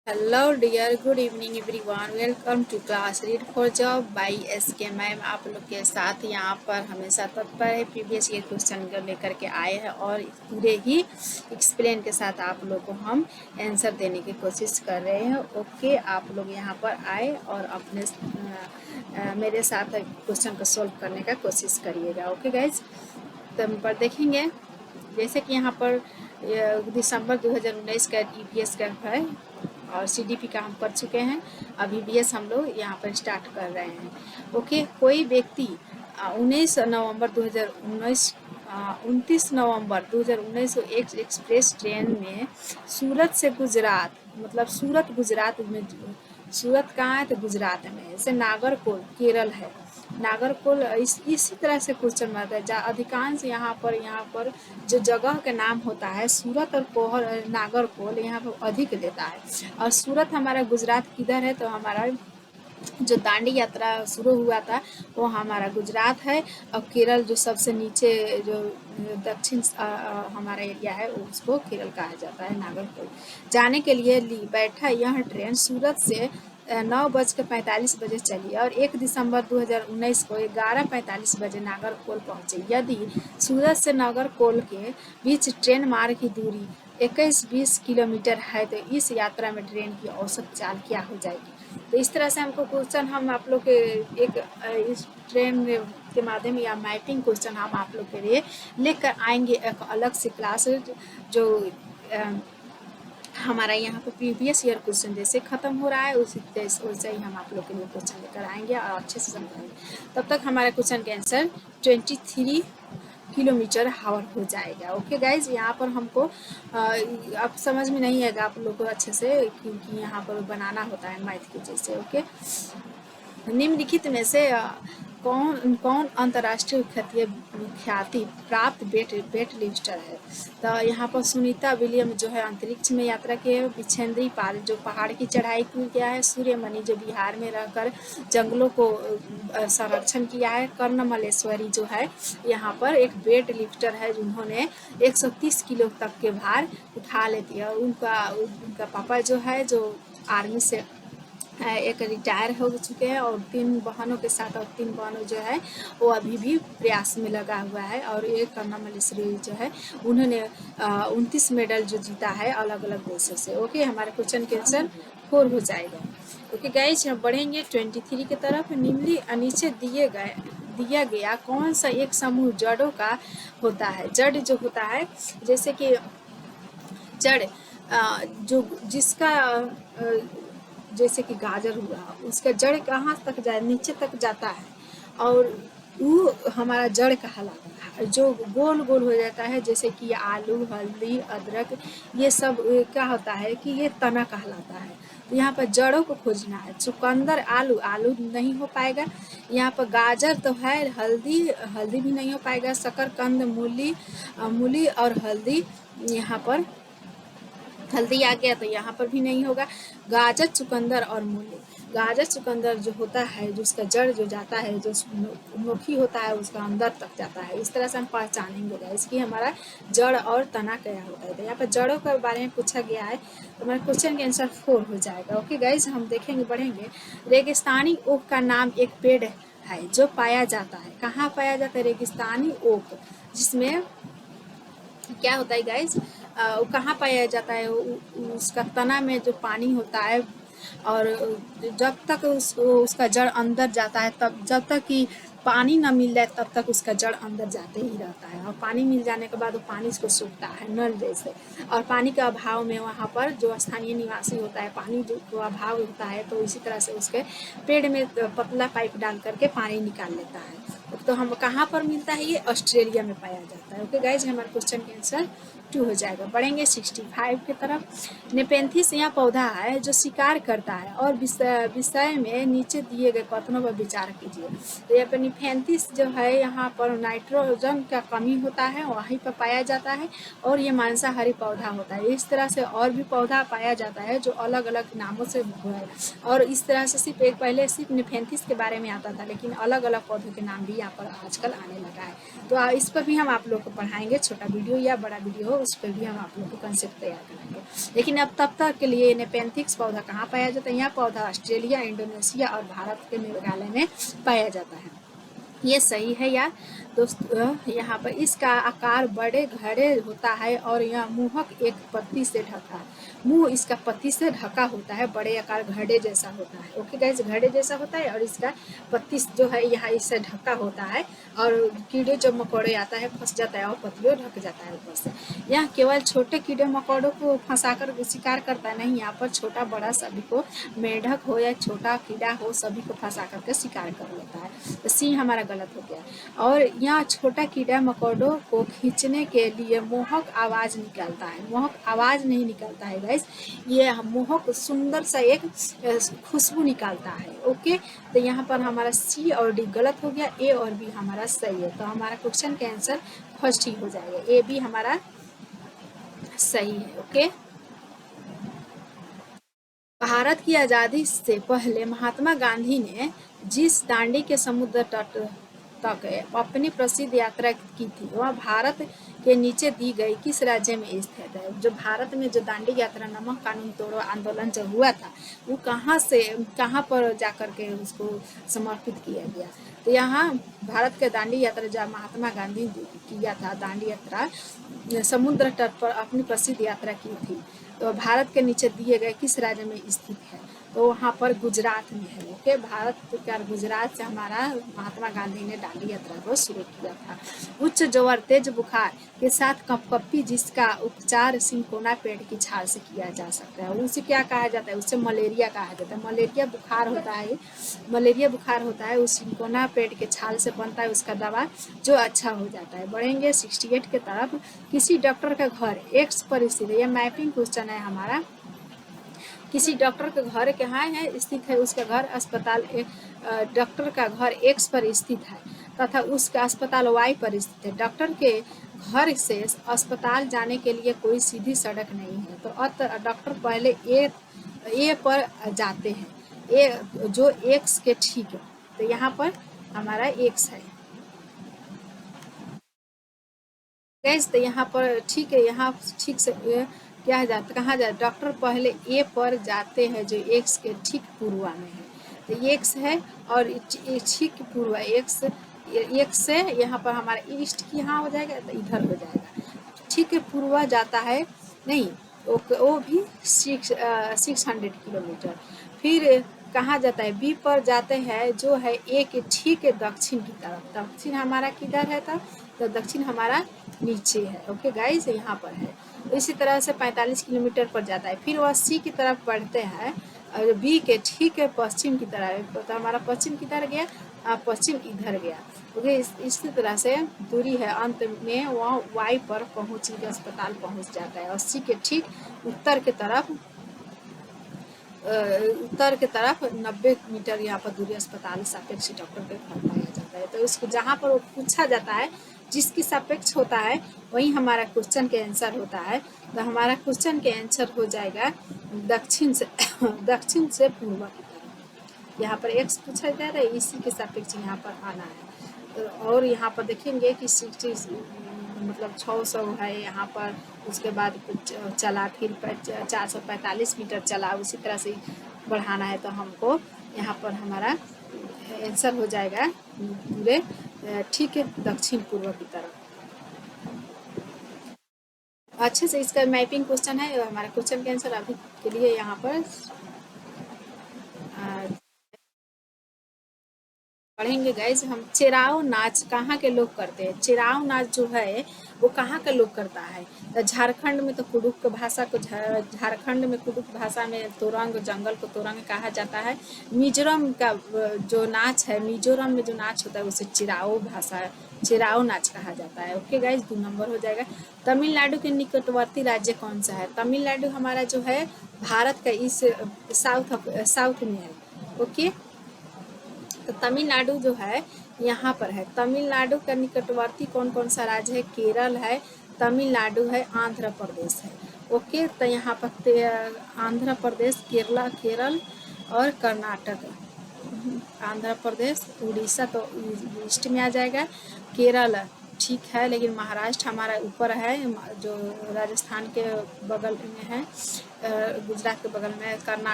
Hello dear, good evening everyone. Welcome to class read for job by SK ma'am. आप लोग के साथ यहाँ पर हमेशा तत्पर है, प्रीवियस ईयर क्वेश्चन को लेकर के आए हैं और पूरे ही एक्सप्लेन के साथ आप लोग को हम आंसर देने की कोशिश कर रहे हैं। ओके, आप लोग यहाँ पर आए और अपने मेरे साथ क्वेश्चन को सॉल्व करने का कोशिश करिएगा। ओके गाइज, तो हम पर देखेंगे जैसे कि यहाँ पर दिसंबर 2019 का ईपीएस का है और सीडीपी का हम कर चुके हैं। अब ईवीएस हम लोग यहाँ पर स्टार्ट कर रहे हैं। ओके, कोई व्यक्ति 19 नवंबर 2019 29 नवंबर 2019 को एक एक्सप्रेस ट्रेन में सूरत से गुजरात, मतलब सूरत गुजरात में, सूरत कहाँ है तो गुजरात में, जैसे नागरकोल केरल है, नागरकोल इसी तरह से क्वेश्चन बनता है। अधिकांश यहाँ पर जो जगह का नाम होता है सूरत और कोहर नागरकोल यहाँ पर अधिक लेता है। और सूरत हमारा गुजरात किधर है तो हमारा जो दांडी यात्रा शुरू हुआ था वो हमारा गुजरात है। और केरल जो सबसे नीचे जो दक्षिण हमारा एरिया है उसको केरल कहा जाता है, नागरकोल। जाने के लिए बैठा यह ट्रेन सूरत से 9:45 चली और 1 दिसंबर 2019 को 11:45 बजे नागरकोल पहुंची। यदि सूरत से नागरकोल के बीच ट्रेन मार्ग की दूरी 21-20 किलोमीटर है तो इस यात्रा में ट्रेन की औसत चाल क्या हो जाएगी। तो इस तरह से हमको क्वेश्चन हम आप लोग के एक इस ट्रेन के माध्यम या मैपिंग क्वेश्चन हम आप लोग के लिए लेकर आएंगे एक अलग से क्लास जो हमारा यहाँ पे प्रीवियस ईयर क्वेश्चन जैसे खत्म हो रहा है उसी वैसे ही हम आप लोग के लिए क्वेश्चन लेकर आएंगे और अच्छे से समझाएंगे। तब तक हमारा क्वेश्चन का आंसर 23 किलोमीटर हावर हो जाएगा। ओके गाइज, यहाँ पर हमको अब समझ में नहीं आएगा आप लोग को अच्छे से, क्योंकि यहाँ पर बनाना होता है मैथ के जैसे। ओके, निम्नलिखित में से कौन कौन अंतर्राष्ट्रीय ख्याति प्राप्त वेट लिफ्टर है। तो यहाँ पर सुनीता विलियम जो है अंतरिक्ष में यात्रा की है। बिछेंद्री पाल जो पहाड़ की चढ़ाई किया है। सूर्यमणि जो बिहार में रहकर जंगलों को संरक्षण किया है। कर्ण मल्लेश्वरी जो है यहाँ पर एक वेट लिफ्टर है जिन्होंने 130 किलो तक के भार उठा लेती है। और उनका पापा जो है जो आर्मी से एक रिटायर हो चुके हैं और 3 बहनों के साथ, और 3 बहनों जो है वो अभी भी प्रयास में लगा हुआ है। और एक कर्ण मल्लेश्वरी जो है उन्होंने 29 मेडल जो जीता है अलग अलग देशों से। ओके, हमारे क्वेश्चन के आंसर 4 हो जाएगा। ओके गाइज, हम बढ़ेंगे 23 की तरफ। नीचे दिया गया कौन सा एक समूह जड़ों का होता है। जड़ जो होता है जैसे कि जड़ जो जिसका जैसे कि गाजर हुआ, उसका जड़ कहाँ तक जाए, नीचे तक जाता है और वो हमारा जड़ कहलाता है। जो गोल गोल हो जाता है जैसे कि आलू, हल्दी, अदरक, ये सब क्या होता है कि ये तना कहलाता है। तो यहाँ पर जड़ों को खोजना है। चुकंदर आलू नहीं हो पाएगा। यहाँ पर गाजर तो है, हल्दी भी नहीं हो पाएगा। शकरकंद, मूली और हल्दी, यहाँ पर हल्दी आ गया तो यहाँ पर भी नहीं होगा। गाजर, चुकंदर और मूली। गाजर चुकंदर जो होता है, जो उसका जड़ जो जाता है, जो नोखी होता है उसका अंदर तक जाता है। इस तरह से हम पहचानेंगे इसकी हमारा जड़ और तना क्या होता है। तो यहाँ पर जड़ों के बारे में पूछा गया है तो हमारे क्वेश्चन के आंसर 4 हो जाएगा। ओके गाइज, हम देखेंगे बढ़ेंगे। रेगिस्तानी ओक का नाम एक पेड़ है जो पाया जाता है। कहाँ पाया जाता है रेगिस्तानी ओक, जिसमें क्या होता है गाइज, वो कहाँ पाया जाता है, उसका तना में जो पानी होता है और जब तक उसका जड़ अंदर जाता है, तब जब तक कि पानी ना मिल जाए तब तक उसका जड़ अंदर जाते ही रहता है। और पानी मिल जाने के बाद वो पानी इसको सूखता है नल जैसे। और पानी के अभाव में वहाँ पर जो स्थानीय निवासी होता है, पानी जो अभाव होता है तो इसी तरह से उसके पेड़ में पतला पाइप डाल करके पानी निकाल लेता है। तो हम कहाँ पर मिलता है, ये ऑस्ट्रेलिया में पाया जाता है। ओके गाइज, हमारे क्वेश्चन के आंसर 2 हो जाएगा। बढ़ेंगे 65 की तरफ। नेपेंथिस यह पौधा है जो शिकार करता है और विषय में नीचे दिए गए कथनों पर विचार कीजिए। तो यहाँ पर नेपेंथिस जो है यहाँ पर नाइट्रोजन का कमी होता है, वहीं पर पाया जाता है और ये मांसाहारी पौधा होता है। इस तरह से और भी पौधा पाया जाता है जो अलग अलग नामों से है। और इस तरह से पहले सिर्फ नेपेंथिस के बारे में आता था, लेकिन अलग अलग पौधों के नाम भी यहाँ पर आजकल आने लगा है। तो इस पर भी हम आप लोग को पढ़ाएंगे, छोटा वीडियो या बड़ा वीडियो हो उस पर भी हम आप लोग को कंसेप्ट तैयार कराएंगे। लेकिन अब तब तक के लिए नेपेंथिक्स पौधा कहाँ पाया जाता है? यह पौधा ऑस्ट्रेलिया, इंडोनेशिया और भारत के मेघालय में पाया जाता है। ये सही है यार दोस्तों। यहाँ पर इसका आकार बड़े घड़े होता है और यह मुहक एक पत्ती से ढका है। मुंह इसका पत्ती से ढका होता है, बड़े आकार घड़े जैसा होता है। ओके गाइस, घड़े जैसा होता है और इसका पत्ती जो है यहाँ इससे ढका होता है और कीड़े जब मकोड़े आता है फंस जाता है और पत्तियों ढक जाता है ऊपर से। यह केवल छोटे कीड़े मकोड़ों को फंसाकर शिकार करता है नहीं, यहाँ पर छोटा बड़ा सभी को, मेढक हो या छोटा कीड़ा हो, सभी को फंसा करके शिकार कर लेता है। तो सी हमारा गलत हो गया। और यहाँ छोटा कीड़ा मकोड़ों को खींचने के लिए मोहक आवाज निकालता है। मोहक आवाज नहीं निकालता है गाइस, ये मोहक सुंदर सा एक खुशबू निकालता है। ओके, तो यहाँ पर हमारा सी और डी गलत हो गया, ए और बी हमारा सही है। तो हमारा क्वेश्चन का आंसर फर्स्ट ही हो जाएगा, ए बी हमारा सही है। ओके, भारत की आज़ादी से पहले महात्मा गांधी ने जिस दांडी के समुद्र तट तक अपनी प्रसिद्ध यात्रा की थी वह भारत के नीचे दी गई किस राज्य में स्थित है? जो भारत में जो दांडी यात्रा नमक कानून तोड़ो आंदोलन जब हुआ था वो कहाँ पर जाकर के उसको समर्पित किया गया? तो यहाँ भारत के दांडी यात्रा जब महात्मा गांधी किया था, दांडी यात्रा समुद्र तट पर अपनी प्रसिद्ध यात्रा की थी, तो भारत के नीचे दिए गए किस राज्य में स्थित है? तो वहाँ पर गुजरात में है। ओके, भारत का गुजरात से हमारा महात्मा गांधी ने दांडी यात्रा को शुरू किया था। उच्च ज्वर, तेज बुखार के साथ कपकपी जिसका उपचार सिंकोना पेड़ की छाल से किया जा सकता है, उसे क्या कहा जाता है? उससे मलेरिया कहा जाता है। मलेरिया बुखार होता है, मलेरिया बुखार होता है, उस सिंकोना पेड़ के छाल से बनता है उसका दवा, जो अच्छा हो जाता है। बढ़ेंगे 68 के तरफ। किसी डॉक्टर का घर एक्स पर स्थित है, यह मैपिंग क्वेश्चन है हमारा। किसी डॉक्टर के घर कहाँ है स्थित है? उसका घर अस्पताल डॉक्टर का घर एक्स पर स्थित है तथा उसका अस्पताल वाई पर स्थित है। डॉक्टर के घर से अस्पताल जाने के लिए कोई सीधी सड़क नहीं है, तो डॉक्टर पहले ए पर जाते हैं, ए जो एक्स के ठीक है। तो यहाँ पर हमारा एक्स है गैस। तो यहाँ पर ठीक है, यहाँ ठीक से क्या है जाता कहाँ जाता? डॉक्टर पहले ए पर जाते हैं जो एक्स के ठीक पूर्वा में है। तो एक्स है और ठीक पूर्वा एक्स से यहाँ पर हमारा ईस्ट की यहाँ हो जाएगा, तो इधर हो जाएगा। ठीक पूर्वा जाता है नहीं, वो भी 600 किलोमीटर। फिर कहाँ जाता है? बी पर जाते हैं जो है ए के ठीक दक्षिण की तरफ। दक्षिण हमारा किधर है? तो दक्षिण हमारा नीचे है। ओके गाइस, यहाँ पर है। तो इसी तरह से 45 किलोमीटर पर जाता है। फिर वह सी की तरफ बढ़ते हैं और बी के ठीक पश्चिम की तरफ, तो हमारा पश्चिम किधर गया? पश्चिम इधर गया। ओके, इसी तरह से दूरी है, अंत में वह वाई पर पहुँच के अस्पताल पहुँच जाता है और सी के ठीक उत्तर के तरफ 90 मीटर यहाँ पर दूरी अस्पताल सापेक्ष डॉक्टर के घर पाया जाता है। तो इसको जहाँ पर वो पूछा जाता है जिसकी सापेक्ष होता है वही हमारा क्वेश्चन के आंसर होता है। तो हमारा क्वेश्चन के आंसर हो जाएगा दक्षिण से पूर्व की तरफ। यहाँ पर एक्स पूछा जा रहा है, इसी के सापेक्ष यहाँ पर आना है। और यहाँ पर देखेंगे कि 60 मतलब 600 है यहाँ पर। उसके बाद कुछ चला, फिर 445 मीटर चला, उसी तरह से बढ़ाना है। तो हमको यहाँ पर हमारा आंसर हो जाएगा पूरे ठीक है दक्षिण पूर्व की तरफ। अच्छे से इसका मैपिंग क्वेश्चन है। हमारा क्वेश्चन के आंसर अभी के लिए यहाँ पर पढ़ेंगे गाइस हम। चिराव नाच कहाँ के लोग करते हैं? चिराव नाच जो है वो कहाँ का लोग करता है? तो झारखंड में तो कुडुक भाषा को झारखंड में कुडुक भाषा में तोरंग, जंगल को तोरंग कहा जाता है। मिजोरम का जो नाच है, मिजोरम में जो नाच होता है उसे चिराव नाच कहा जाता है। ओके गाइस, 2 नंबर हो जाएगा। तमिलनाडु के निकटवर्ती राज्य कौन सा है? तमिलनाडु हमारा जो है भारत का इस साउथ में है। ओके, तो तमिलनाडु जो है यहाँ पर है। तमिलनाडु का निकटवर्ती कौन कौन सा राज्य है? केरल है, तमिलनाडु है, आंध्र प्रदेश है। ओके, तो यहाँ पर आंध्र प्रदेश, केरल और कर्नाटक। आंध्र प्रदेश, उड़ीसा तो ईस्ट में आ जाएगा, केरल ठीक है, लेकिन महाराष्ट्र हमारा ऊपर है, जो राजस्थान के बगल में है, गुजरात के बगल में, कर्नाटक